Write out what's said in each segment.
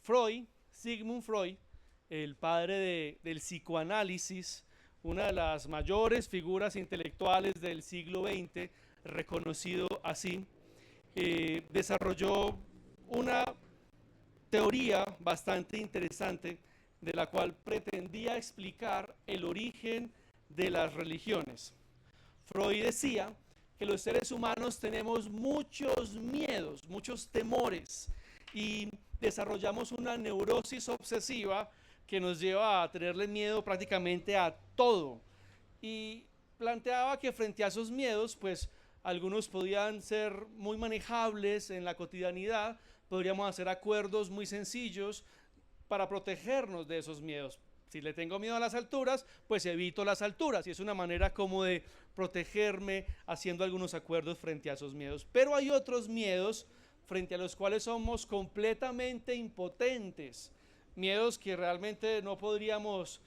Freud, Sigmund Freud, el padre del psicoanálisis, una de las mayores figuras intelectuales del siglo XX, reconocido así, desarrolló una teoría bastante interesante de la cual pretendía explicar el origen de las religiones. Freud decía que los seres humanos tenemos muchos miedos, muchos temores y desarrollamos una neurosis obsesiva que nos lleva a tenerle miedo prácticamente a todo. Y planteaba que frente a esos miedos, pues algunos podían ser muy manejables en la cotidianidad, podríamos hacer acuerdos muy sencillos para protegernos de esos miedos. Si le tengo miedo a las alturas, pues evito las alturas y es una manera como de protegerme haciendo algunos acuerdos frente a esos miedos. Pero hay otros miedos frente a los cuales somos completamente impotentes, miedos que realmente no podríamos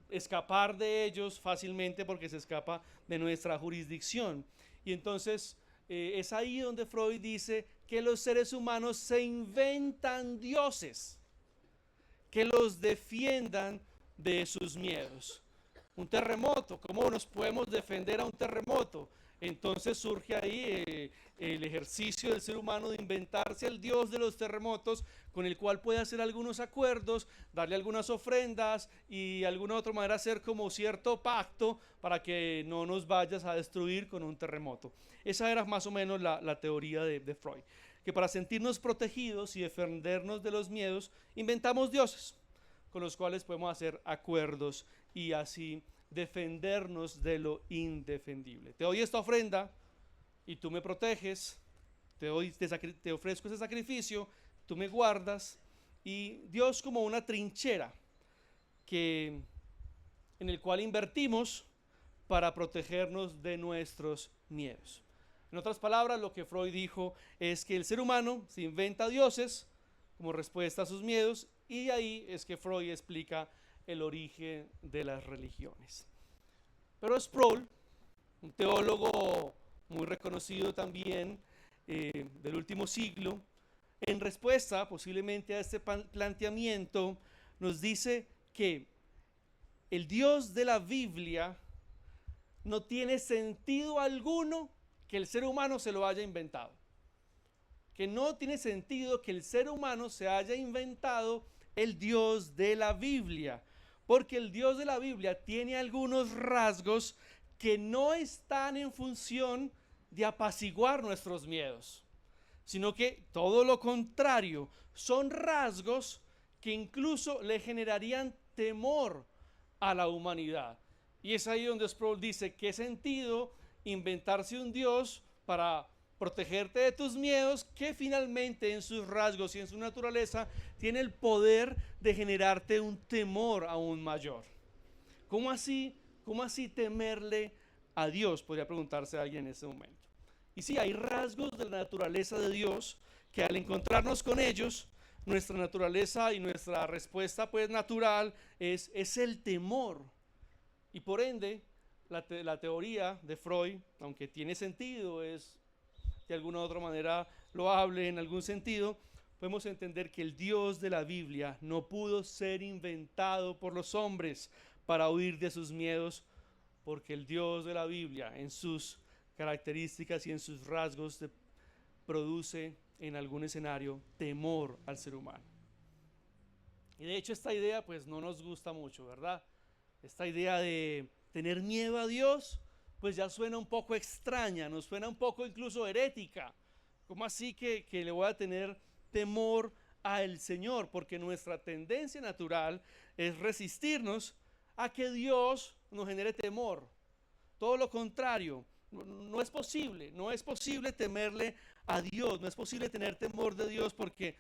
escapar de ellos fácilmente porque se escapa de nuestra jurisdicción. Y entonces es ahí donde Freud dice que los seres humanos se inventan dioses que los defiendan de sus miedos. Un terremoto, ¿cómo nos podemos defender a un terremoto? Entonces surge ahí el ejercicio del ser humano de inventarse el dios de los terremotos, con el cual puede hacer algunos acuerdos, darle algunas ofrendas y de alguna otra manera hacer como cierto pacto para que no nos vayas a destruir con un terremoto. Esa era más o menos la teoría de Freud, que para sentirnos protegidos y defendernos de los miedos, inventamos dioses con los cuales podemos hacer acuerdos y así defendernos de lo indefendible. Te doy esta ofrenda y tú me proteges, te ofrezco ese sacrificio, tú me guardas, y Dios como una trinchera que, en el cual invertimos para protegernos de nuestros miedos. En otras palabras, lo que Freud dijo es que el ser humano se inventa dioses como respuesta a sus miedos, y de ahí es que Freud explica el origen de las religiones. Pero Sproul, un teólogo muy reconocido también del último siglo, en respuesta posiblemente a este planteamiento, nos dice que el Dios de la Biblia no tiene sentido alguno que el ser humano se lo haya inventado. Que no tiene sentido que el ser humano se haya inventado el Dios de la Biblia, porque el Dios de la Biblia tiene algunos rasgos que no están en función de apaciguar nuestros miedos, sino que todo lo contrario, son rasgos que incluso le generarían temor a la humanidad. Y es ahí donde Sproul dice: ¿qué sentido inventarse un Dios para protegerte de tus miedos, que finalmente en sus rasgos y en su naturaleza tiene el poder de generarte un temor aún mayor? ¿Cómo así? ¿Cómo así temerle a Dios? Podría preguntarse alguien en este momento. Y sí, hay rasgos de la naturaleza de Dios que al encontrarnos con ellos, nuestra naturaleza y nuestra respuesta pues natural es el temor. Y por ende, la teoría de Freud, aunque tiene sentido, es de alguna u otra manera loable en algún sentido, podemos entender que el Dios de la Biblia no pudo ser inventado por los hombres para huir de sus miedos, porque el Dios de la Biblia en sus características y en sus rasgos produce en algún escenario temor al ser humano. Y de hecho esta idea pues no nos gusta mucho, ¿verdad? Esta idea de tener miedo a Dios pues ya suena un poco extraña, nos suena un poco incluso herética. ¿Cómo así que le voy a tener temor al Señor? Porque nuestra tendencia natural es resistirnos a que Dios nos genere temor. Todo lo contrario, no es posible, no es posible temerle a Dios, no es posible tener temor de Dios porque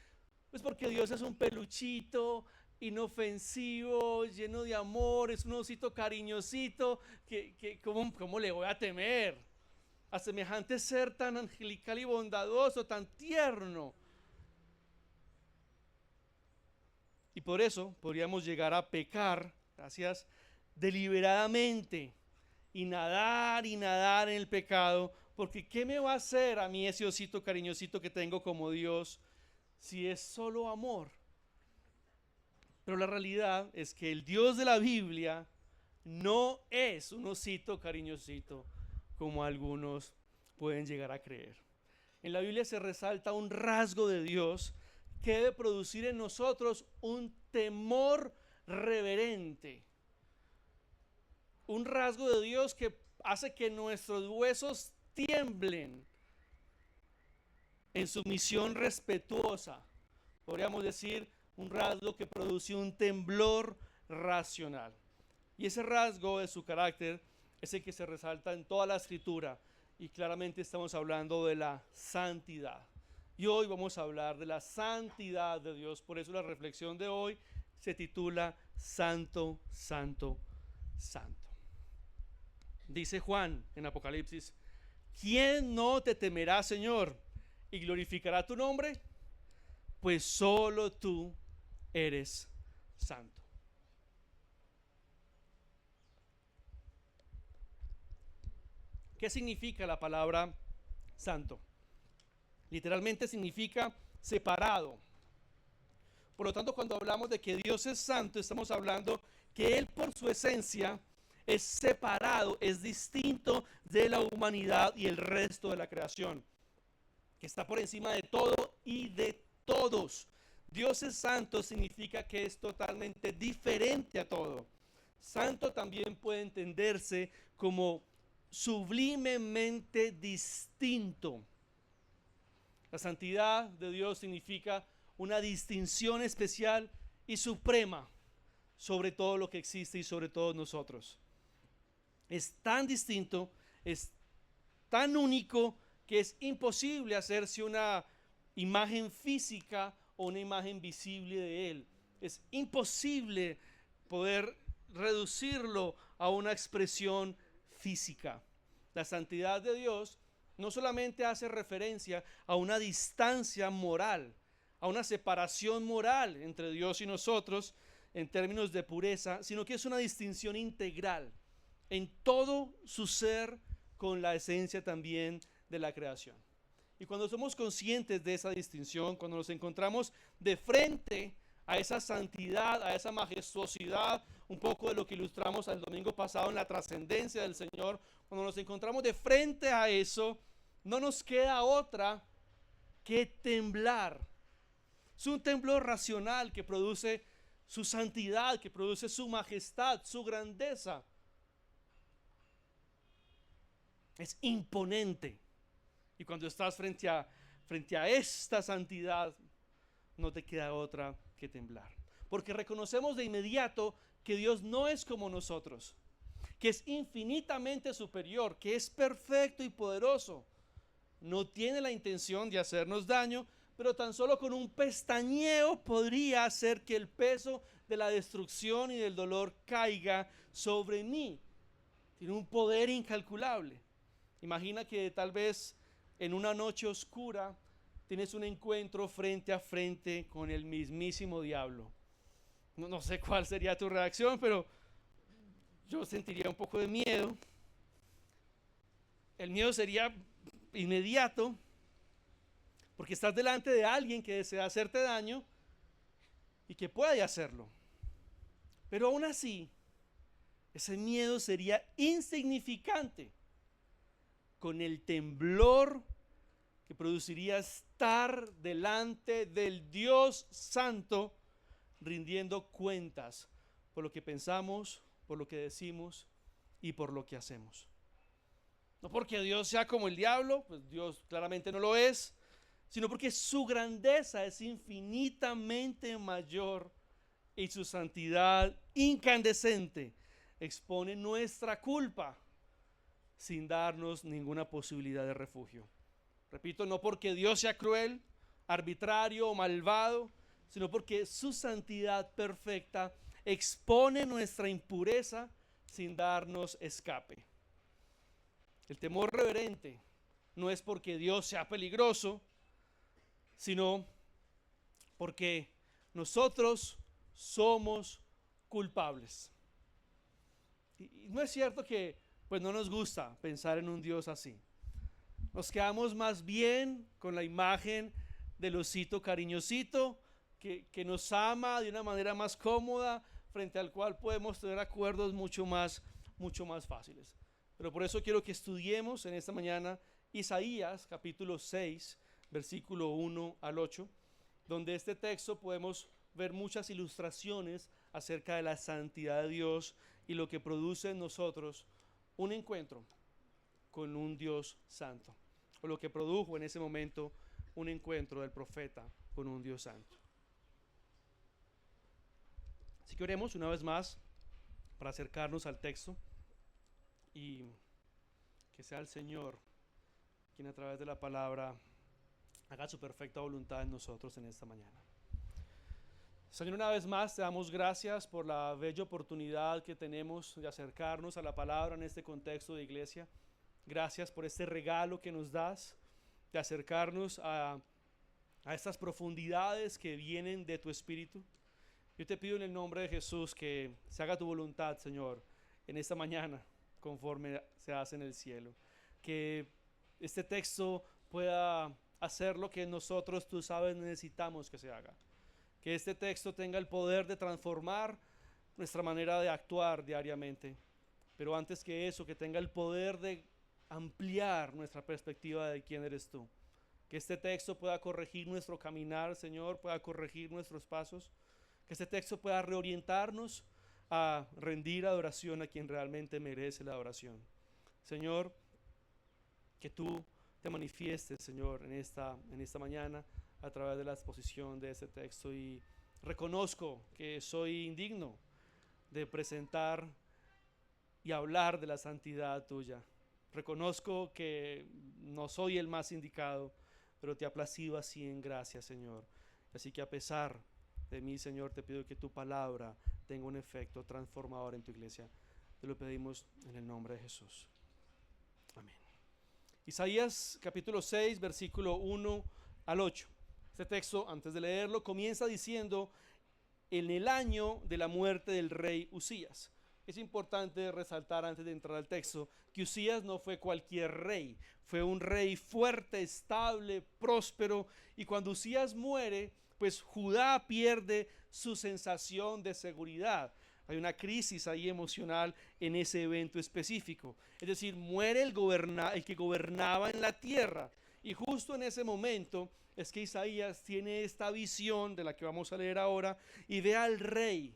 Dios es un peluchito inofensivo, lleno de amor, es un osito cariñosito, ¿cómo le voy a temer a semejante ser tan angelical y bondadoso, tan tierno? Y por eso podríamos llegar a pecar, gracias, deliberadamente, y nadar en el pecado, porque ¿qué me va a hacer a mí ese osito cariñosito que tengo como Dios si es solo amor. Pero la realidad es que el Dios de la Biblia no es un osito cariñosito como algunos pueden llegar a creer. En la Biblia se resalta un rasgo de Dios que debe producir en nosotros un temor reverente. Un rasgo de Dios que hace que nuestros huesos tiemblen en sumisión respetuosa. Podríamos decir un rasgo que produce un temblor racional. Y ese rasgo de su carácter es el que se resalta en toda la escritura. Y claramente estamos hablando de la santidad. Y hoy vamos a hablar de la santidad de Dios. Por eso la reflexión de hoy se titula Santo, Santo, Santo. Dice Juan en Apocalipsis: ¿quién no te temerá, Señor, y glorificará tu nombre? Pues solo tú eres santo. ¿Qué significa la palabra santo? Literalmente significa separado. Por lo tanto, cuando hablamos de que Dios es santo, estamos hablando que Él por su esencia es separado, es distinto de la humanidad y el resto de la creación, que está por encima de todo y de todos. Dios es santo significa que es totalmente diferente a todo. Santo también puede entenderse como sublimemente distinto. La santidad de Dios significa una distinción especial y suprema sobre todo lo que existe y sobre todos nosotros. Es tan distinto, es tan único, que es imposible hacerse una imagen física o una imagen visible de Él. Es imposible poder reducirlo a una expresión física. La santidad de Dios no solamente hace referencia a una distancia moral, a una separación moral entre Dios y nosotros en términos de pureza, sino que es una distinción integral en todo su ser con la esencia también de la creación. Y cuando somos conscientes de esa distinción, cuando nos encontramos de frente a esa santidad, a esa majestuosidad, un poco de lo que ilustramos el domingo pasado en la trascendencia del Señor, cuando nos encontramos de frente a eso, no nos queda otra que temblar. Es un temblor racional que produce su santidad, que produce su majestad, su grandeza. Es imponente. Y cuando estás frente a esta santidad, no te queda otra que temblar. Porque reconocemos de inmediato que Dios no es como nosotros, que es infinitamente superior, que es perfecto y poderoso. No tiene la intención de hacernos daño, pero tan solo con un pestañeo podría hacer que el peso de la destrucción y del dolor caiga sobre mí. Tiene un poder incalculable. Imagina que tal vez en una noche oscura tienes un encuentro frente a frente con el mismísimo diablo. No sé cuál sería tu reacción, pero yo sentiría un poco de miedo. El miedo sería inmediato, porque estás delante de alguien que desea hacerte daño y que puede hacerlo. Pero aún así, ese miedo sería insignificante con el temblor que produciría estar delante del Dios Santo, rindiendo cuentas por lo que pensamos, por lo que decimos y por lo que hacemos. No porque Dios sea como el diablo, pues Dios claramente no lo es, sino porque su grandeza es infinitamente mayor y su santidad incandescente expone nuestra culpa sin darnos ninguna posibilidad de refugio. Repito, no porque Dios sea cruel, arbitrario o malvado, sino porque su santidad perfecta expone nuestra impureza sin darnos escape. El temor reverente no es porque Dios sea peligroso, sino porque nosotros somos culpables. Y no es cierto que pues no nos gusta pensar en un Dios así. Nos quedamos más bien con la imagen del osito cariñosito que nos ama de una manera más cómoda, frente al cual podemos tener acuerdos mucho más fáciles. Pero por eso quiero que estudiemos en esta mañana Isaías capítulo 6, versículo 1 al 8, donde este texto podemos ver muchas ilustraciones acerca de la santidad de Dios y lo que produce en nosotros un encuentro con un Dios santo, o lo que produjo en ese momento un encuentro del profeta con un Dios santo. Así que oremos una vez más para acercarnos al texto y que sea el Señor quien a través de la palabra haga su perfecta voluntad en nosotros en esta mañana. Señor, una vez más te damos gracias por la bella oportunidad que tenemos de acercarnos a la palabra en este contexto de iglesia. Gracias por este regalo que nos das de acercarnos a estas profundidades que vienen de tu Espíritu. Yo te pido en el nombre de Jesús que se haga tu voluntad, Señor, en esta mañana, conforme se hace en el cielo. Que este texto pueda hacer lo que nosotros, tú sabes, necesitamos que se haga. Que este texto tenga el poder de transformar nuestra manera de actuar diariamente. Pero antes que eso, que tenga el poder de ampliar nuestra perspectiva de quién eres tú. Que este texto pueda corregir nuestro caminar, Señor, pueda corregir nuestros pasos. Que este texto pueda reorientarnos a rendir adoración a quien realmente merece la adoración. Señor, que tú te manifiestes, Señor, en esta mañana a través de la exposición de este texto, y reconozco que soy indigno de presentar y hablar de la santidad tuya. Reconozco que no soy el más indicado, pero te ha placido así en gracia, Señor. Así que a pesar de mí, Señor, te pido que tu palabra tenga un efecto transformador en tu iglesia. Te lo pedimos en el nombre de Jesús. Amén. Isaías capítulo 6, versículo 1 al 8. Este texto, antes de leerlo, comienza diciendo: en el año de la muerte del rey Usías. Es importante resaltar antes de entrar al texto que Usías no fue cualquier rey, fue un rey fuerte, estable, próspero, y cuando Usías muere, pues Judá pierde su sensación de seguridad. Hay una crisis ahí emocional en ese evento específico. Es decir, muere el que gobernaba en la tierra. Y justo en ese momento es que Isaías tiene esta visión de la que vamos a leer ahora y ve al rey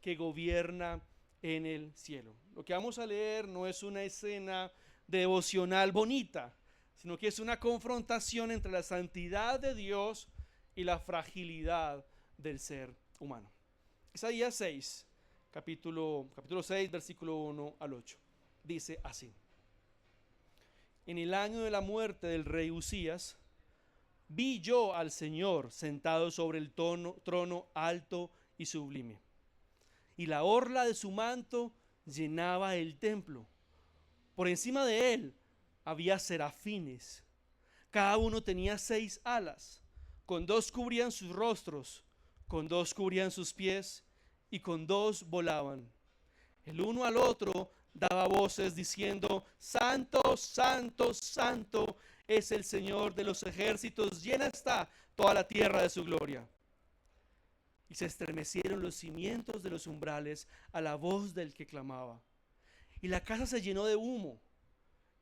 que gobierna en el cielo. Lo que vamos a leer no es una escena devocional bonita, sino que es una confrontación entre la santidad de Dios y la fragilidad del ser humano. Isaías 6, capítulo 6, versículo 1 al 8. Dice así: en el año de la muerte del rey Usías, vi yo al Señor sentado sobre el trono alto y sublime, y la orla de su manto llenaba el templo. Por encima de él había serafines, cada uno tenía 6 alas, con 2 cubrían sus rostros, con 2 cubrían sus pies, y con 2 volaban. El uno al otro daba voces diciendo: Santo, santo, santo es el Señor de los ejércitos, llena está toda la tierra de su gloria. Y se estremecieron los cimientos de los umbrales a la voz del que clamaba, y la casa se llenó de humo.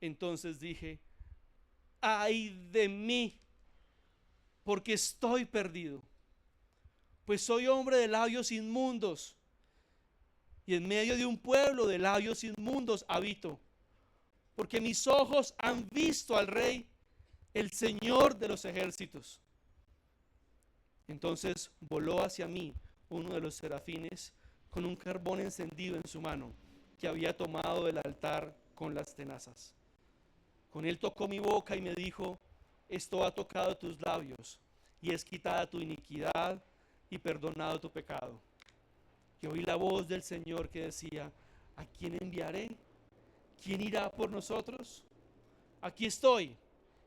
Entonces dije: ay de mí, porque estoy perdido, pues soy hombre de labios inmundos, y en medio de un pueblo de labios inmundos habito, porque mis ojos han visto al Rey, el Señor de los ejércitos. Entonces voló hacia mí uno de los serafines con un carbón encendido en su mano, que había tomado del altar con las tenazas. Con él tocó mi boca y me dijo: esto ha tocado tus labios, y es quitada tu iniquidad y perdonado tu pecado. Y oí la voz del Señor que decía: ¿a quién enviaré? ¿Quién irá por nosotros? Aquí estoy,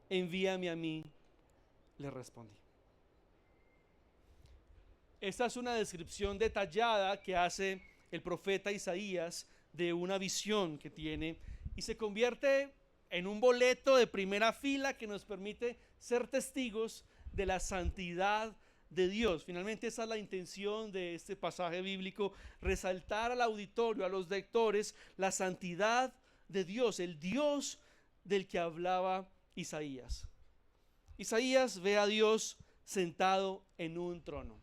envíame a mí, le respondí. Esta es una descripción detallada que hace el profeta Isaías de una visión que tiene, y se convierte en un boleto de primera fila que nos permite ser testigos de la santidad de Dios. Finalmente esa es la intención de este pasaje bíblico, resaltar al auditorio, a los lectores, la santidad de Dios, el Dios del que hablaba Isaías. Isaías ve a Dios sentado en un trono,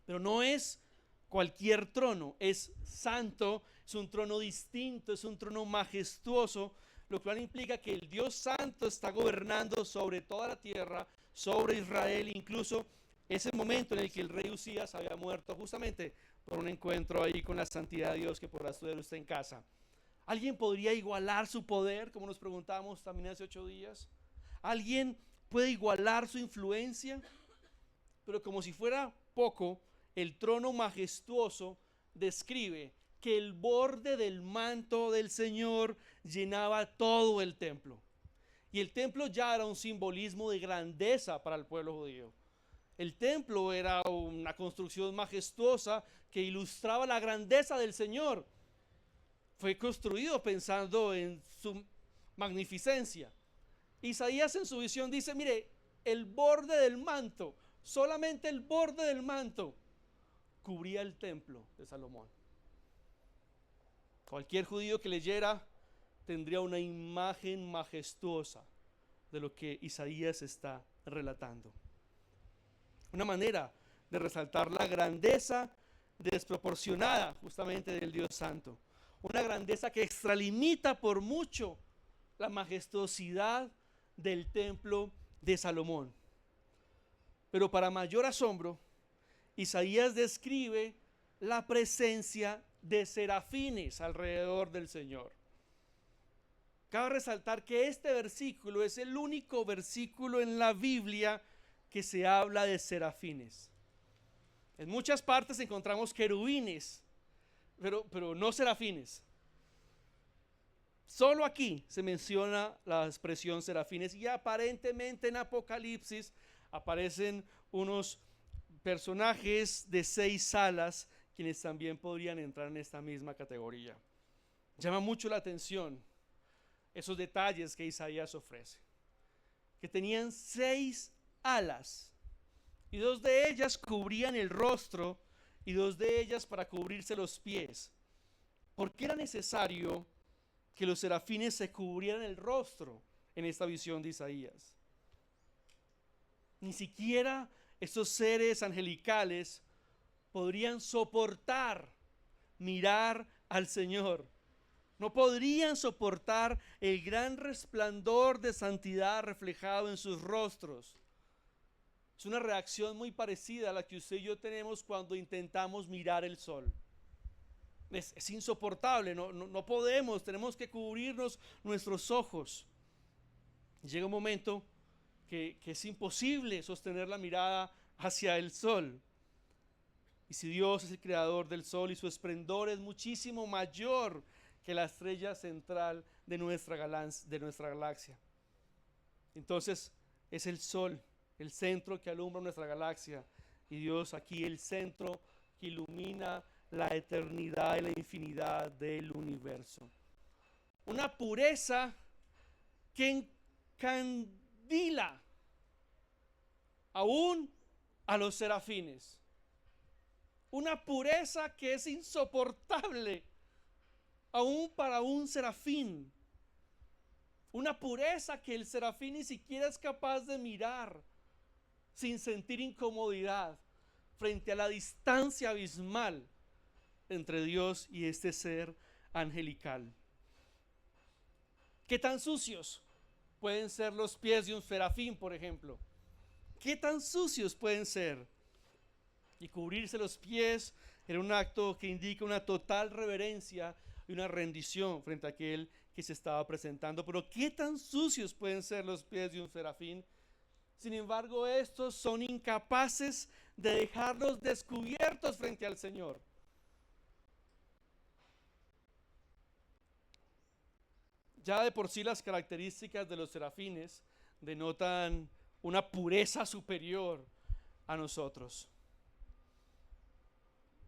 pero no es cualquier trono, es santo, es un trono distinto, es un trono majestuoso, lo cual implica que el Dios santo está gobernando sobre toda la tierra, sobre Israel, incluso ese momento en el que el rey Usías había muerto justamente por un encuentro ahí con la santidad de Dios que podrá estudiar usted en casa. ¿Alguien podría igualar su poder, como nos preguntamos también hace 8 días? ¿Alguien puede igualar su influencia? Pero como si fuera poco, el trono majestuoso describe que el borde del manto del Señor llenaba todo el templo. Y el templo ya era un simbolismo de grandeza para el pueblo judío. El templo era una construcción majestuosa que ilustraba la grandeza del Señor. Fue construido pensando en su magnificencia. Isaías en su visión dice, mire, el borde del manto, solamente el borde del manto cubría el templo de Salomón. Cualquier judío que leyera tendría una imagen majestuosa de lo que Isaías está relatando. Una manera de resaltar la grandeza desproporcionada justamente del Dios Santo. Una grandeza que extralimita por mucho la majestuosidad del templo de Salomón. Pero para mayor asombro, Isaías describe la presencia de serafines alrededor del Señor. Cabe resaltar que este versículo es el único versículo en la Biblia que se habla de serafines. En muchas partes encontramos querubines, pero no serafines. Solo aquí se menciona la expresión serafines y aparentemente en Apocalipsis aparecen unos personajes de 6 alas quienes también podrían entrar en esta misma categoría. Llama mucho la atención esos detalles que Isaías ofrece, que tenían 6 alas y 2 de ellas cubrían el rostro y 2 de ellas para cubrirse los pies. ¿Por qué era necesario que los serafines se cubrieran el rostro en esta visión de Isaías? Ni siquiera estos seres angelicales podrían soportar mirar al Señor. No podrían soportar el gran resplandor de santidad reflejado en sus rostros. Es una reacción muy parecida a la que usted y yo tenemos cuando intentamos mirar el sol. Es insoportable, no podemos, tenemos que cubrirnos nuestros ojos. Llega un momento que es imposible sostener la mirada hacia el sol. Y si Dios es el creador del sol y su esplendor es muchísimo mayor que la estrella central de nuestra galaxia, entonces es el sol, el centro que alumbra nuestra galaxia, y Dios aquí el centro que ilumina la eternidad y la infinidad del universo. Una pureza que encandila aún a los serafines. Una pureza que es insoportable aún para un serafín. Una pureza que el serafín ni siquiera es capaz de mirar sin sentir incomodidad frente a la distancia abismal entre Dios y este ser angelical. ¿Qué tan sucios pueden ser los pies de un serafín, por ejemplo? ¿Qué tan sucios pueden ser? Y cubrirse los pies era un acto que indica una total reverencia y una rendición frente a aquel que se estaba presentando. Pero ¿qué tan sucios pueden ser los pies de un serafín? Sin embargo, estos son incapaces de dejarlos descubiertos frente al Señor. Ya de por sí las características de los serafines denotan una pureza superior a nosotros.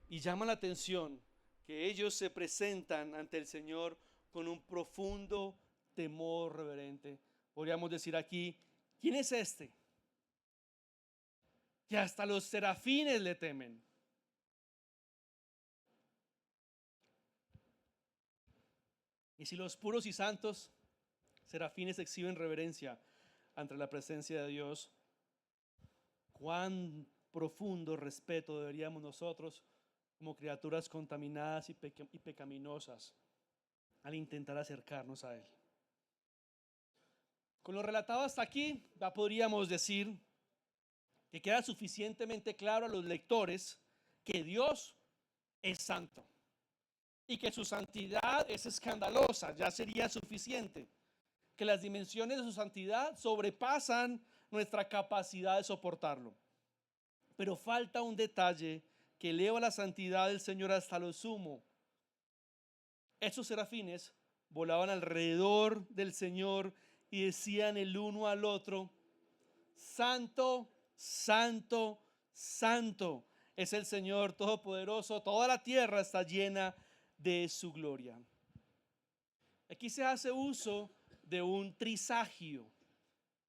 Y llama la atención que ellos se presentan ante el Señor con un profundo temor reverente. Podríamos decir aquí, ¿quién es este que hasta los serafines le temen. Y si los puros y santos serafines exhiben reverencia ante la presencia de Dios, cuán profundo respeto deberíamos nosotros, como criaturas contaminadas y pecaminosas, al intentar acercarnos a Él. Con lo relatado hasta aquí, ya podríamos decir que queda suficientemente claro a los lectores que Dios es santo y que su santidad es escandalosa. Ya sería suficiente, que las dimensiones de su santidad sobrepasan nuestra capacidad de soportarlo. Pero falta un detalle que eleva la santidad del Señor hasta lo sumo. Esos serafines volaban alrededor del Señor y decían el uno al otro: Santo, santo, santo es el Señor Todopoderoso, toda la tierra está llena de su gloria. Aquí se hace uso de un trisagio.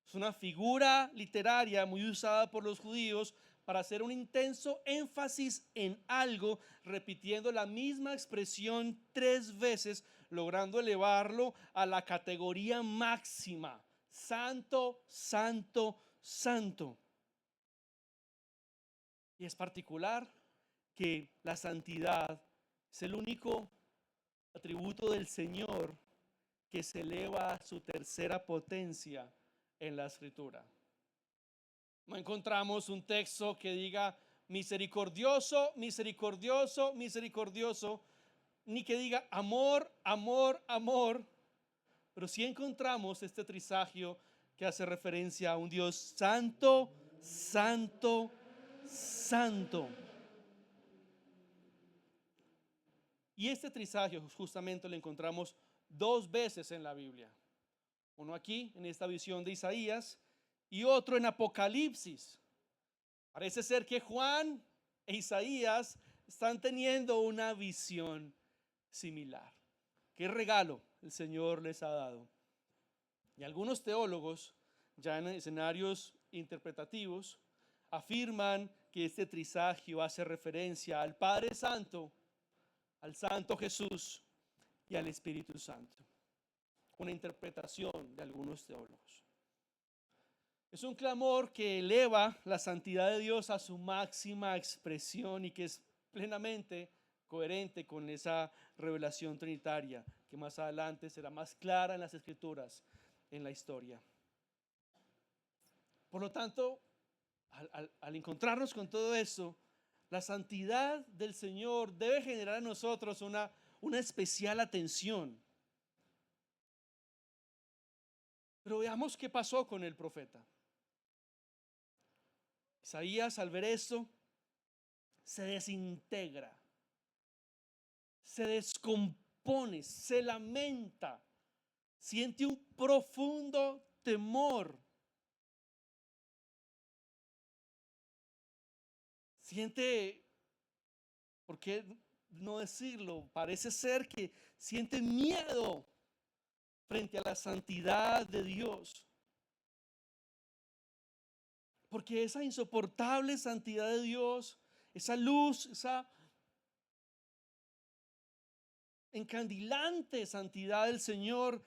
Es una figura literaria muy usada por los judíos para hacer un intenso énfasis en algo, repitiendo la misma expresión 3 veces, logrando elevarlo a la categoría máxima: santo, santo, santo. Y es particular que la santidad es el único atributo del Señor que se eleva a su tercera potencia en la Escritura. No encontramos un texto que diga misericordioso, misericordioso, misericordioso, ni que diga amor, amor, amor. Pero sí encontramos este trisagio que hace referencia a un Dios santo, santo, santo. Y este trisagio justamente lo encontramos 2 veces en la Biblia. Uno aquí, en esta visión de Isaías, y otro en Apocalipsis. Parece ser que Juan e Isaías están teniendo una visión similar. ¿Qué regalo el Señor les ha dado? Y algunos teólogos, ya en escenarios interpretativos, afirman que este trisagio hace referencia al Padre Santo, al Santo Jesús y al Espíritu Santo. Una interpretación de algunos teólogos. Es un clamor que eleva la santidad de Dios a su máxima expresión y que es plenamente coherente con esa revelación trinitaria que más adelante será más clara en las Escrituras, en la historia. Por lo tanto, al encontrarnos con todo eso, la santidad del Señor debe generar en nosotros una especial atención. Pero veamos qué pasó con el profeta. Isaías, al ver esto, se desintegra, se descompone, se lamenta, siente un profundo temor, siente, ¿por qué no decirlo? Parece ser que siente miedo frente a la santidad de Dios. Porque esa insoportable santidad de Dios, esa luz, esa encandilante santidad del Señor,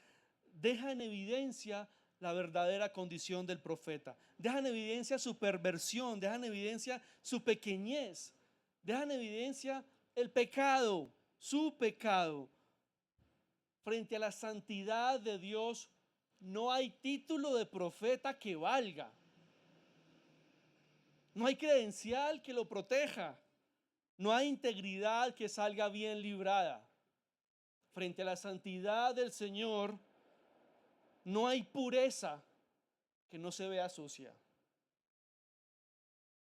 deja en evidencia la verdadera condición del profeta. Deja en evidencia su perversión, deja en evidencia su pequeñez, deja en evidencia el pecado, su pecado. Frente a la santidad de Dios, no hay título de profeta que valga. No hay credencial que lo proteja. No hay integridad que salga bien librada. Frente a la santidad del Señor, no hay pureza que no se vea sucia.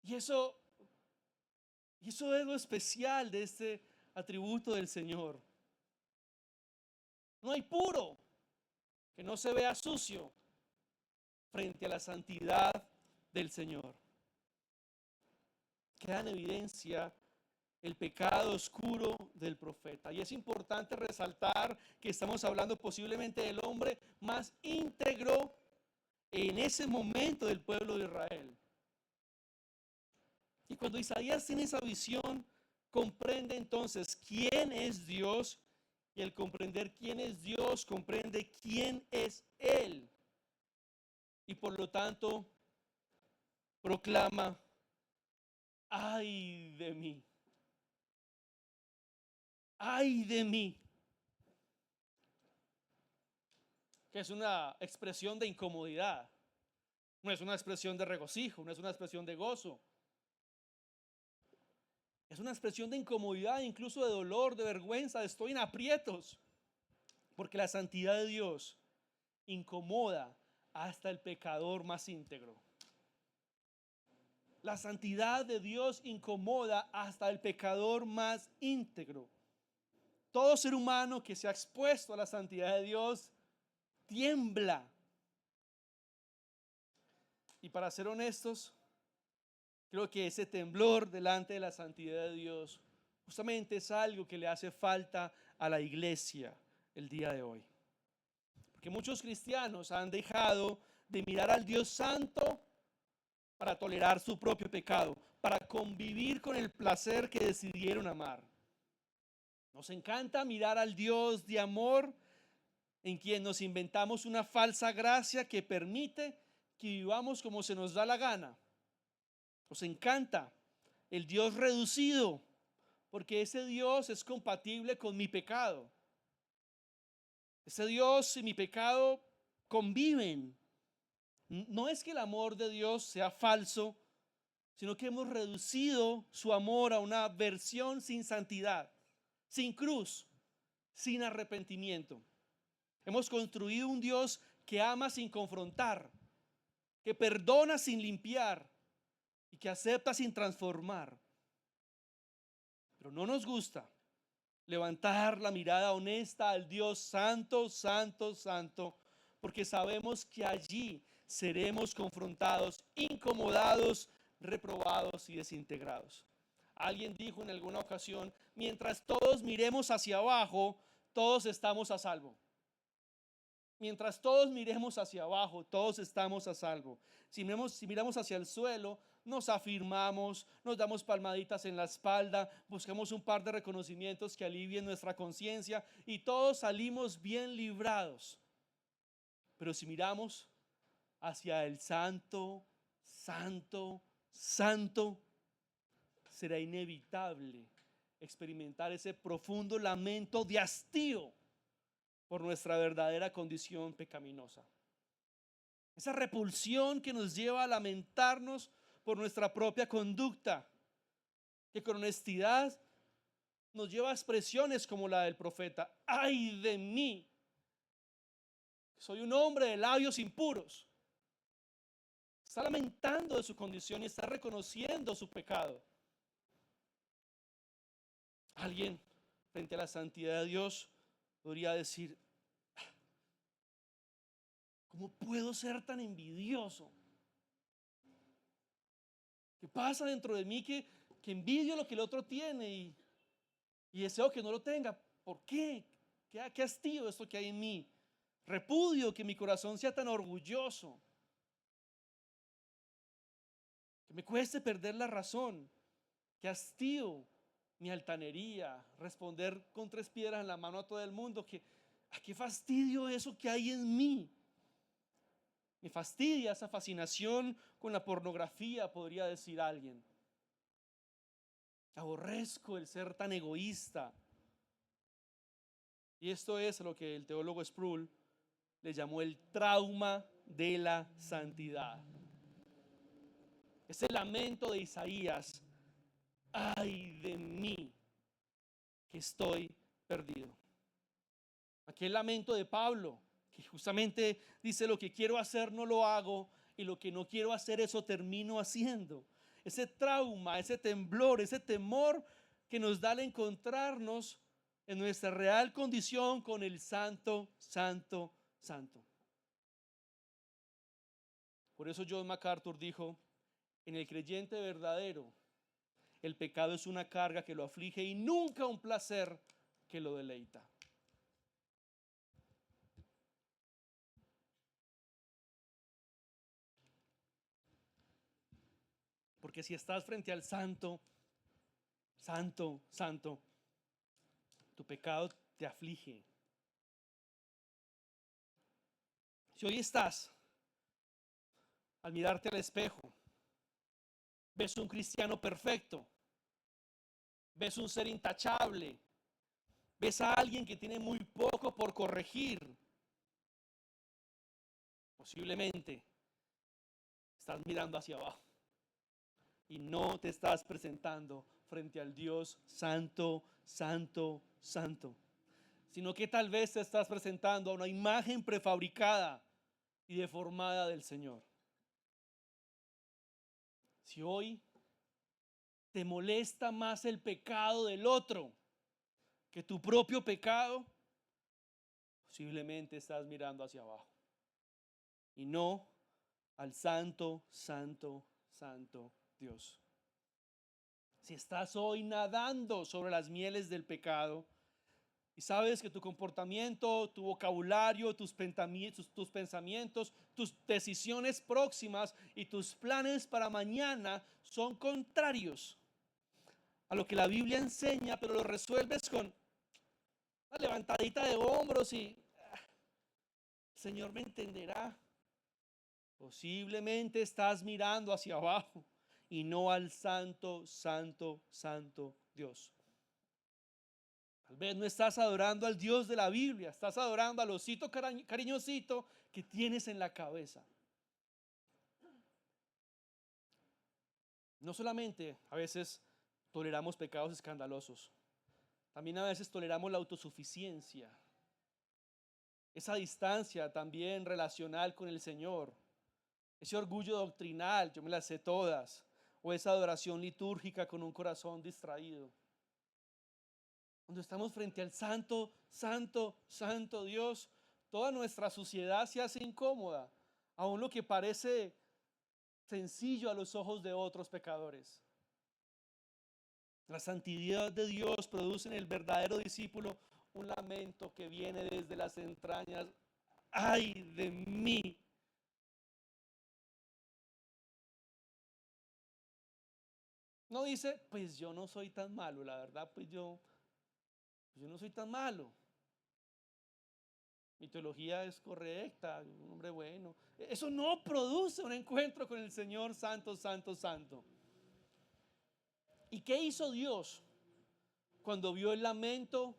Y eso es lo especial de este atributo del Señor. No hay puro que no se vea sucio frente a la santidad del Señor. Queda en evidencia el pecado oscuro del profeta. Y es importante resaltar que estamos hablando posiblemente del hombre más íntegro en ese momento del pueblo de Israel. Y cuando Isaías tiene esa visión, comprende entonces quién es Dios, y al comprender quién es Dios, comprende quién es Él. Y por lo tanto, proclama: ay de mí, ay de mí. Que es una expresión de incomodidad, no es una expresión de regocijo, no es una expresión de gozo. Es una expresión de incomodidad, incluso de dolor, de vergüenza, estoy en aprietos. Porque la santidad de Dios incomoda hasta el pecador más íntegro. La santidad de Dios incomoda hasta el pecador más íntegro. Todo ser humano que se ha expuesto a la santidad de Dios tiembla. Y para ser honestos, creo que ese temblor delante de la santidad de Dios justamente es algo que le hace falta a la iglesia el día de hoy. Porque muchos cristianos han dejado de mirar al Dios santo para tolerar su propio pecado, para convivir con el placer que decidieron amar. Nos encanta mirar al Dios de amor en quien nos inventamos una falsa gracia que permite que vivamos como se nos da la gana. Nos encanta el Dios reducido, porque ese Dios es compatible con mi pecado. Ese Dios y mi pecado conviven. No es que el amor de Dios sea falso, sino que hemos reducido su amor a una versión sin santidad, sin cruz, sin arrepentimiento. Hemos construido un Dios que ama sin confrontar, que perdona sin limpiar y que acepta sin transformar. Pero no nos gusta levantar la mirada honesta al Dios santo, santo, santo, porque sabemos que allí seremos confrontados, incomodados, reprobados y desintegrados. Alguien dijo en alguna ocasión: mientras todos miremos hacia abajo, todos estamos a salvo. Mientras todos miremos hacia abajo, todos estamos a salvo. Si miramos hacia el suelo, nos afirmamos, nos damos palmaditas en la espalda, buscamos un par de reconocimientos que alivien nuestra conciencia y todos salimos bien librados. Pero si miramos hacia el santo, santo, santo, será inevitable experimentar ese profundo lamento de hastío por nuestra verdadera condición pecaminosa. Esa repulsión que nos lleva a lamentarnos por nuestra propia conducta, que con honestidad nos lleva a expresiones como la del profeta: ay de mí, soy un hombre de labios impuros. Está lamentando de su condición y está reconociendo su pecado. Alguien frente a la santidad de Dios podría decir: ¿cómo puedo ser tan envidioso? ¿Qué pasa dentro de mí que envidio lo que el otro tiene y deseo que no lo tenga? ¿Por qué? ¿Qué hastío esto que hay en mí? Repudio que mi corazón sea tan orgulloso, que me cueste perder la razón. Qué hastío mi altanería, responder con 3 piedras en la mano a todo el mundo. Qué fastidio eso que hay en mí. Me fastidia esa fascinación con la pornografía, podría decir alguien. Aborrezco el ser tan egoísta. Y esto es lo que el teólogo Sproul le llamó el trauma de la santidad. Ese lamento de Isaías: ay de mí, que estoy perdido. Aquel lamento de Pablo, que justamente dice: lo que quiero hacer no lo hago, y lo que no quiero hacer, eso termino haciendo. Ese trauma, ese temblor, ese temor que nos da al encontrarnos en nuestra real condición con el santo, santo, santo. Por eso John MacArthur dijo: en el creyente verdadero, el pecado es una carga que lo aflige y nunca un placer que lo deleita. Porque si estás frente al santo, santo, santo, tu pecado te aflige. Si hoy estás, al mirarte al espejo, ves un cristiano perfecto, ves un ser intachable, ves a alguien que tiene muy poco por corregir, posiblemente estás mirando hacia abajo y no te estás presentando frente al Dios santo, santo, santo, sino que tal vez te estás presentando a una imagen prefabricada y deformada del Señor. Si hoy te molesta más el pecado del otro que tu propio pecado, posiblemente estás mirando hacia abajo y no al santo, santo, santo Dios. Si estás hoy nadando sobre las mieles del pecado y sabes que tu comportamiento, tu vocabulario, tus pensamientos, tus decisiones próximas y tus planes para mañana son contrarios a lo que la Biblia enseña, pero lo resuelves con una levantadita de hombros y el Señor me entenderá. Posiblemente estás mirando hacia abajo y no al santo, santo, santo Dios. Tal vez no estás adorando al Dios de la Biblia, estás adorando al osito cariñosito que tienes en la cabeza. No solamente a veces toleramos pecados escandalosos, también a veces toleramos la autosuficiencia, esa distancia también relacional con el Señor, ese orgullo doctrinal, yo me las sé todas, o esa adoración litúrgica con un corazón distraído. Cuando estamos frente al santo, santo, santo Dios, toda nuestra suciedad se hace incómoda, aun lo que parece sencillo a los ojos de otros pecadores. La santidad de Dios produce en el verdadero discípulo un lamento que viene desde las entrañas. ¡Ay de mí! No dice, pues yo no soy tan malo, la verdad, pues yo no soy tan malo. Mi teología es correcta, un hombre bueno. Eso no produce un encuentro con el Señor santo, santo, santo. ¿Y qué hizo Dios cuando vio el lamento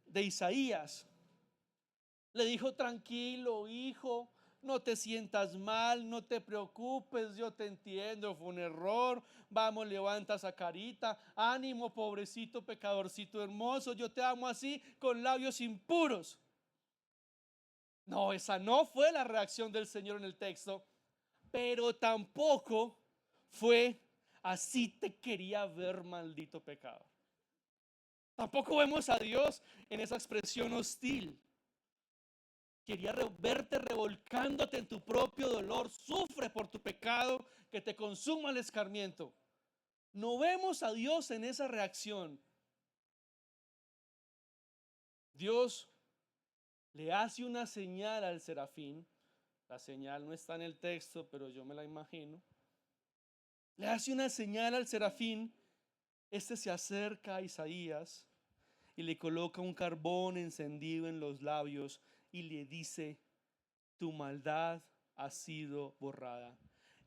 de Isaías? Le dijo, tranquilo, hijo, no te sientas mal, no te preocupes, yo te entiendo, fue un error. Vamos, levanta esa carita, ánimo, pobrecito, pecadorcito hermoso, yo te amo así, con labios impuros. No, esa no fue la reacción del Señor en el texto, pero tampoco fue así te quería ver, maldito pecado. Tampoco vemos a Dios en esa expresión hostil. Quería verte revolcándote en tu propio dolor. Sufre por tu pecado, que te consuma el escarmiento. No vemos a Dios en esa reacción. Dios le hace una señal al serafín. La señal no está en el texto, pero yo me la imagino. Le hace una señal al serafín. Este se acerca a Isaías y le coloca un carbón encendido en los labios y le dice, tu maldad ha sido borrada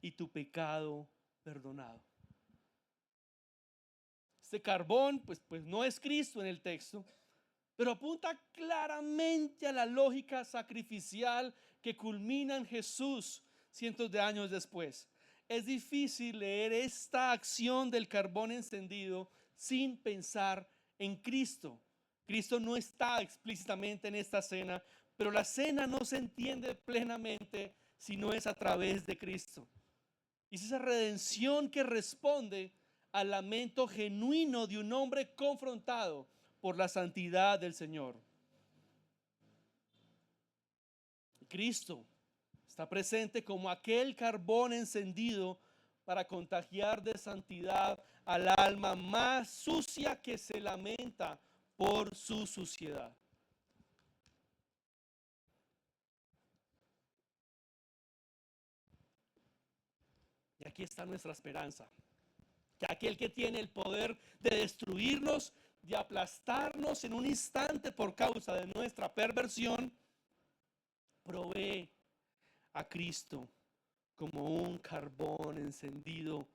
y tu pecado perdonado. Este carbón pues no es Cristo en el texto, pero apunta claramente a la lógica sacrificial que culmina en Jesús cientos de años después. Es difícil leer esta acción del carbón encendido sin pensar en Cristo. Cristo no está explícitamente en esta cena, pero la cena no se entiende plenamente si no es a través de Cristo. Y es esa redención que responde al lamento genuino de un hombre confrontado por la santidad del Señor. Cristo está presente como aquel carbón encendido para contagiar de santidad al alma más sucia que se lamenta por su suciedad. Y aquí está nuestra esperanza. que aquel que tiene el poder de destruirnos, de aplastarnos en un instante por causa de nuestra perversión, provee a Cristo como un carbón encendido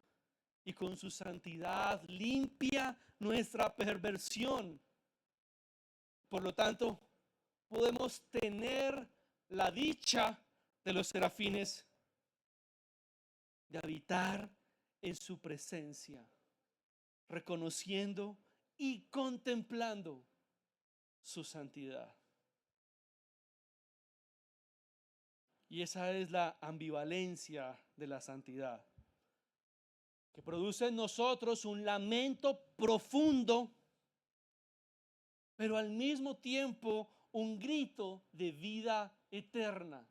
y con su santidad limpia nuestra perversión. Por lo tanto, podemos tener la dicha de los serafines de habitar en su presencia, reconociendo y contemplando su santidad. Y esa es la ambivalencia de la santidad, que produce en nosotros un lamento profundo, pero al mismo tiempo un grito de vida eterna.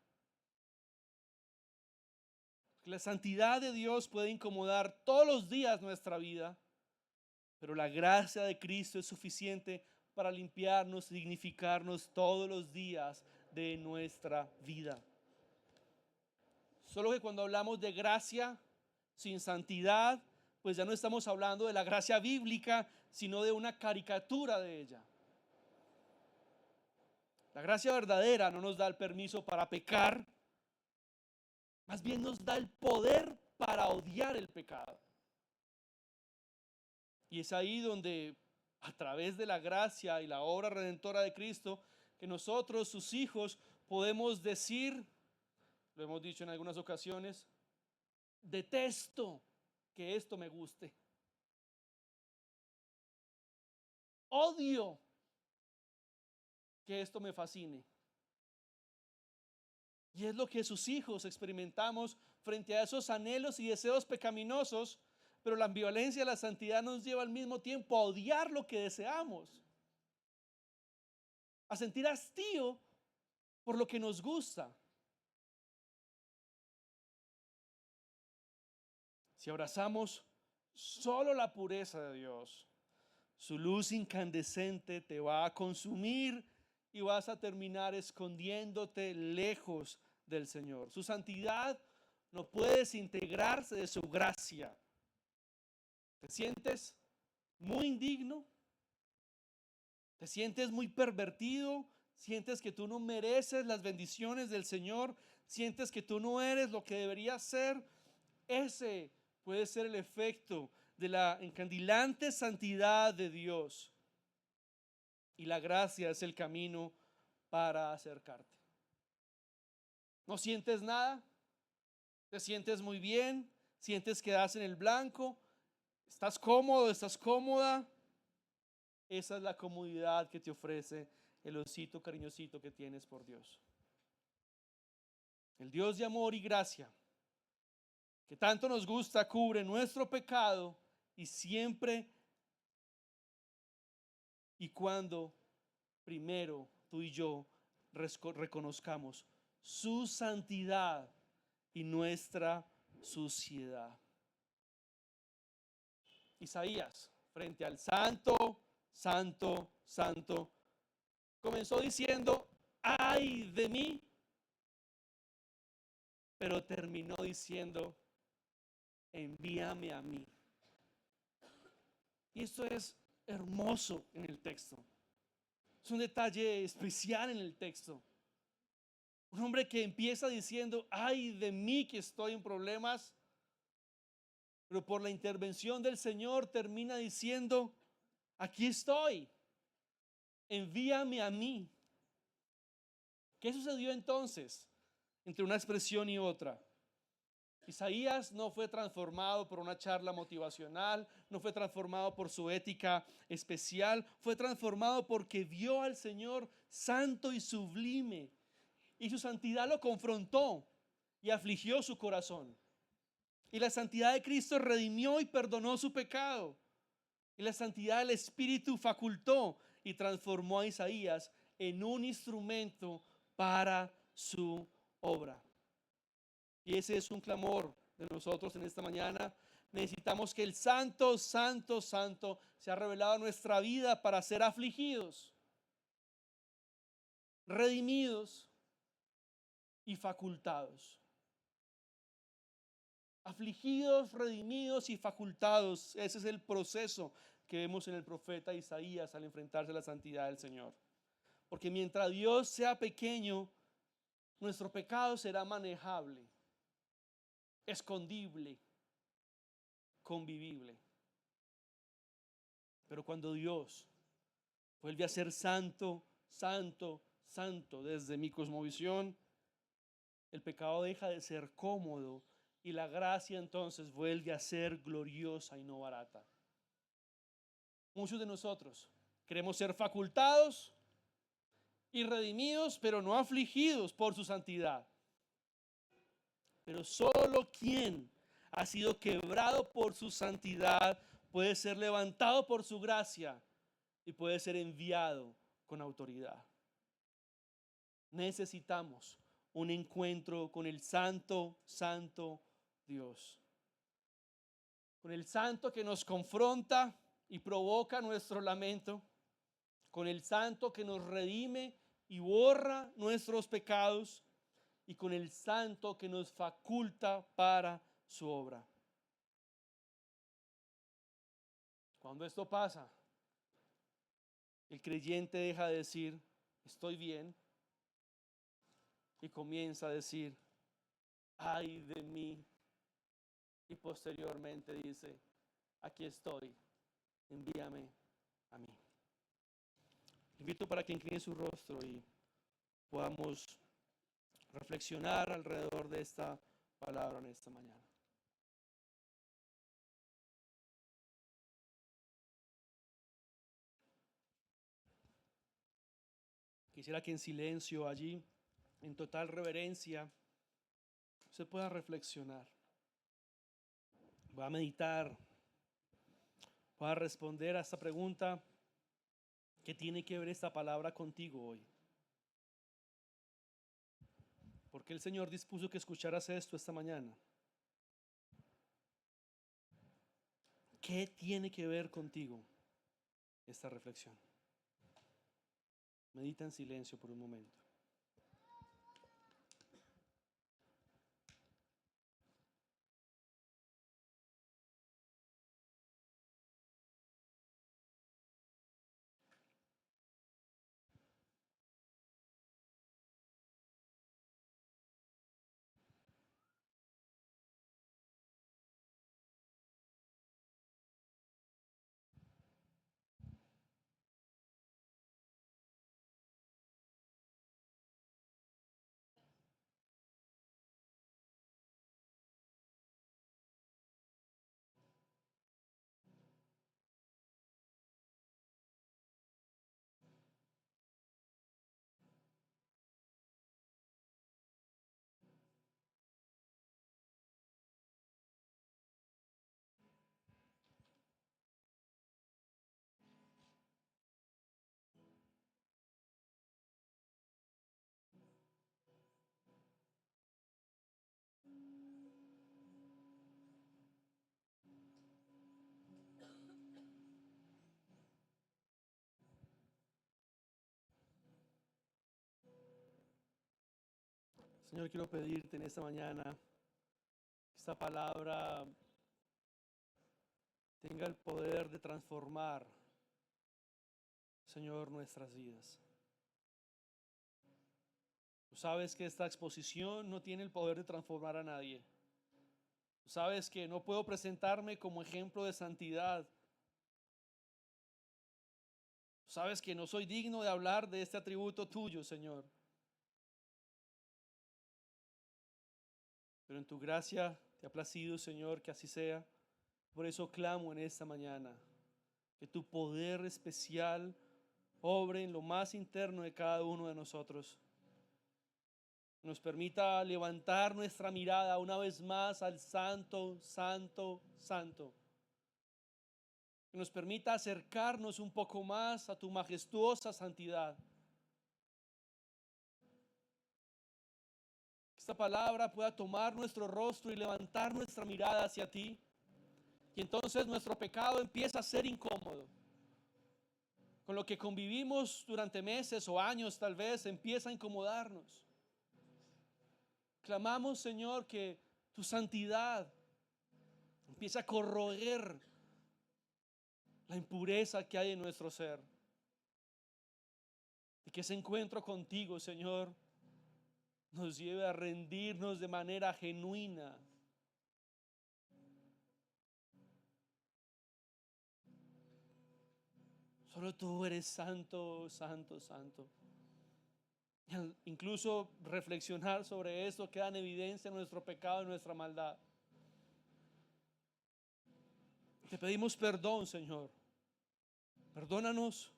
La santidad de Dios puede incomodar todos los días nuestra vida, pero la gracia de Cristo es suficiente para limpiarnos y dignificarnos todos los días de nuestra vida. Solo que cuando hablamos de gracia sin santidad, pues ya no estamos hablando de la gracia bíblica, sino de una caricatura de ella. La gracia verdadera no nos da el permiso para pecar, más bien nos da el poder para odiar el pecado. Y es ahí donde, a través de la gracia y la obra redentora de Cristo, que nosotros, sus hijos, podemos decir, lo hemos dicho en algunas ocasiones, detesto que esto me guste. Odio que esto me fascine. Y es lo que sus hijos experimentamos frente a esos anhelos y deseos pecaminosos, pero la ambivalencia de la santidad nos lleva al mismo tiempo a odiar lo que deseamos, a sentir hastío por lo que nos gusta. Si abrazamos solo la pureza de Dios, su luz incandescente te va a consumir y vas a terminar escondiéndote lejos del Señor. Su santidad no puede desintegrarse de su gracia. ¿Te sientes muy indigno? ¿Te sientes muy pervertido? ¿Sientes que tú no mereces las bendiciones del Señor? ¿Sientes que tú no eres lo que deberías ser? Ese puede ser el efecto de la encandilante santidad de Dios. Y la gracia es el camino para acercarte. ¿No sientes nada? ¿Te sientes muy bien? ¿Sientes que das en el blanco? ¿Estás cómodo? ¿Estás cómoda? Esa es la comodidad que te ofrece el osito cariñosito que tienes por Dios. El Dios de amor y gracia, que tanto nos gusta, cubre nuestro pecado y siempre y cuando primero tú y yo reconozcamos su santidad y nuestra suciedad. Isaías, frente al santo, santo, santo, comenzó diciendo, ay de mí, pero terminó diciendo, envíame a mí. Y esto es hermoso en el texto. Es un detalle especial en el texto. Un hombre que empieza diciendo, ay de mí que estoy en problemas, pero por la intervención del Señor termina diciendo, aquí estoy, envíame a mí. ¿Qué sucedió entonces entre una expresión y otra? Isaías no fue transformado por una charla motivacional, no fue transformado por su ética especial, fue transformado porque vio al Señor santo y sublime, y su santidad lo confrontó y afligió su corazón. Y la santidad de Cristo redimió y perdonó su pecado. Y la santidad del Espíritu facultó y transformó a Isaías en un instrumento para su obra. Y ese es un clamor de nosotros en esta mañana. Necesitamos que el santo, santo, santo sea revelado en nuestra vida para ser afligidos, redimidos y facultados. afligidos, redimidos y facultados. Ese es el proceso que vemos en el profeta Isaías al enfrentarse a la santidad del Señor. Porque mientras Dios sea pequeño, nuestro pecado será manejable, escondible, convivible. Pero cuando Dios vuelve a ser santo, santo, santo, desde mi cosmovisión, el pecado deja de ser cómodo y la gracia entonces vuelve a ser gloriosa y no barata. Muchos de nosotros queremos ser facultados y redimidos, pero no afligidos por su santidad. Pero solo quien ha sido quebrado por su santidad puede ser levantado por su gracia y puede ser enviado con autoridad. Necesitamos un encuentro con el santo, santo Dios. Con el santo que nos confronta y provoca nuestro lamento. Con el santo que nos redime y borra nuestros pecados. Y con el santo que nos faculta para su obra. Cuando esto pasa, el creyente deja de decir, estoy bien, y comienza a decir, ay de mí, y posteriormente dice, aquí estoy, envíame a mí. Invito para que incline su rostro y podamos reflexionar alrededor de esta palabra en esta mañana. Quisiera que en silencio allí, en total reverencia, se pueda reflexionar, va a meditar, va a responder a esta pregunta: ¿qué tiene que ver esta palabra contigo hoy? ¿Por qué el Señor dispuso que escucharas esto esta mañana? ¿Qué tiene que ver contigo esta reflexión? Medita en silencio por un momento. Señor, quiero pedirte en esta mañana que esta palabra tenga el poder de transformar, Señor, nuestras vidas. Tú sabes que esta exposición no tiene el poder de transformar a nadie. Tú sabes que no puedo presentarme como ejemplo de santidad. Tú sabes que no soy digno de hablar de este atributo tuyo, Señor. Pero en tu gracia te ha placido, Señor, que así sea. Por eso clamo en esta mañana que tu poder especial obre en lo más interno de cada uno de nosotros. Nos permita levantar nuestra mirada una vez más al Santo, Santo, Santo. Que nos permita acercarnos un poco más a tu majestuosa santidad. Que esta palabra pueda tomar nuestro rostro y levantar nuestra mirada hacia ti. Y entonces nuestro pecado empieza a ser incómodo. Con lo que convivimos durante meses o años tal vez empieza a incomodarnos. Clamamos, Señor, que tu santidad empiece a corroer la impureza que hay en nuestro ser. Y que ese encuentro contigo, Señor, nos lleve a rendirnos de manera genuina. Solo tú eres santo, santo, santo. Y al incluso reflexionar sobre esto queda en evidencia nuestro pecado y nuestra maldad. Te pedimos perdón, Señor. Perdónanos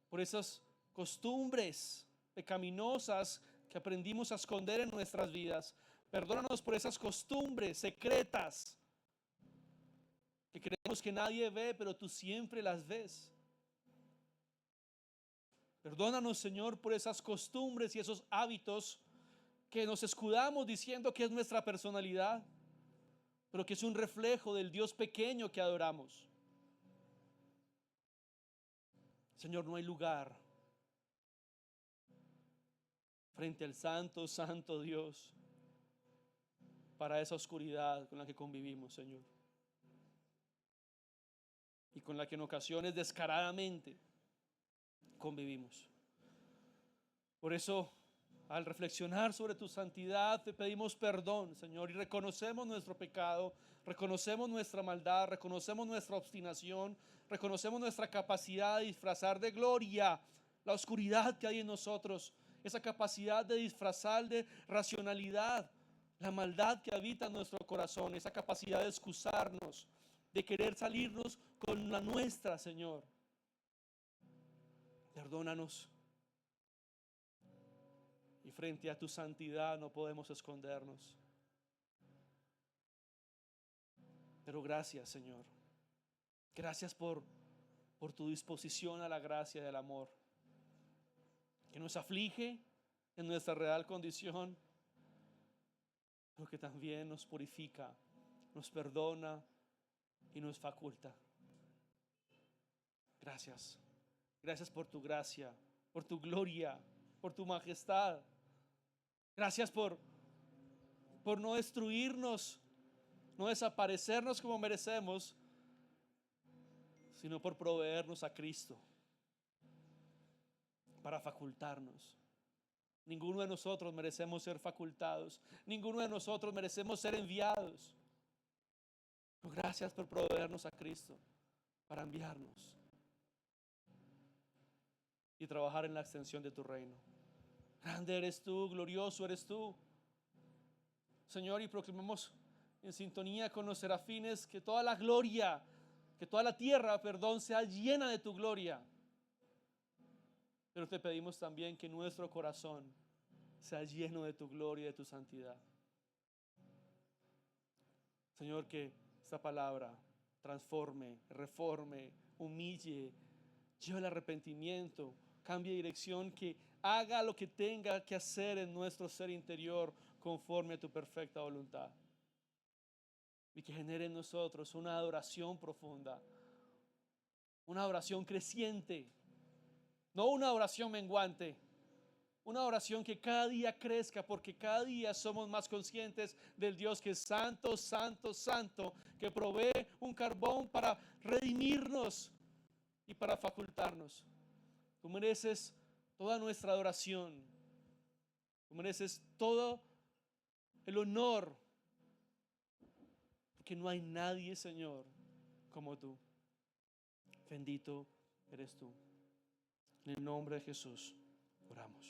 por esas costumbres pecaminosas que aprendimos a esconder en nuestras vidas. Perdónanos por esas costumbres secretas que creemos que nadie ve, pero tú siempre las ves. Perdónanos, Señor, por esas costumbres y esos hábitos que nos escudamos diciendo que es nuestra personalidad, pero que es un reflejo del Dios pequeño que adoramos. Señor, no hay lugar frente al santo, santo Dios para esa oscuridad con la que convivimos, Señor, y con la que en ocasiones descaradamente convivimos. Por eso, al reflexionar sobre tu santidad, te pedimos perdón, Señor, y reconocemos nuestro pecado, reconocemos nuestra maldad, reconocemos nuestra obstinación, reconocemos nuestra capacidad de disfrazar de gloria la oscuridad que hay en nosotros, esa capacidad de disfrazar de racionalidad la maldad que habita en nuestro corazón, esa capacidad de excusarnos, de querer salirnos con la nuestra, Señor. Perdónanos. Y frente a tu santidad no podemos escondernos. Pero gracias, Señor. Gracias por tu disposición a la gracia y al amor, que nos aflige en nuestra real condición, pero que también nos purifica, nos perdona y nos faculta. Gracias. Gracias por tu gracia, por tu gloria, por tu majestad. Gracias por no destruirnos, no desaparecernos como merecemos, sino por proveernos a Cristo para facultarnos. Ninguno de nosotros merecemos ser facultados, ninguno de nosotros merecemos ser enviados. Pero gracias por proveernos a Cristo para enviarnos y trabajar en la extensión de tu reino. Grande eres tú, glorioso eres tú, Señor, y proclamamos en sintonía con los serafines que toda la gloria, que toda la tierra, sea llena de tu gloria. Pero te pedimos también que nuestro corazón sea lleno de tu gloria y de tu santidad. Señor, que esta palabra transforme, reforme, humille, lleve al arrepentimiento, cambie de dirección, que haga lo que tenga que hacer en nuestro ser interior conforme a tu perfecta voluntad. Y que genere en nosotros una adoración profunda, una adoración creciente, no una adoración menguante, una oración que cada día crezca, porque cada día somos más conscientes del Dios que es santo, santo, santo, que provee un carbón para redimirnos y para facultarnos. Tú mereces toda nuestra adoración. Tú mereces todo el honor, porque no hay nadie, Señor, como tú. Bendito eres tú. En el nombre de Jesús oramos.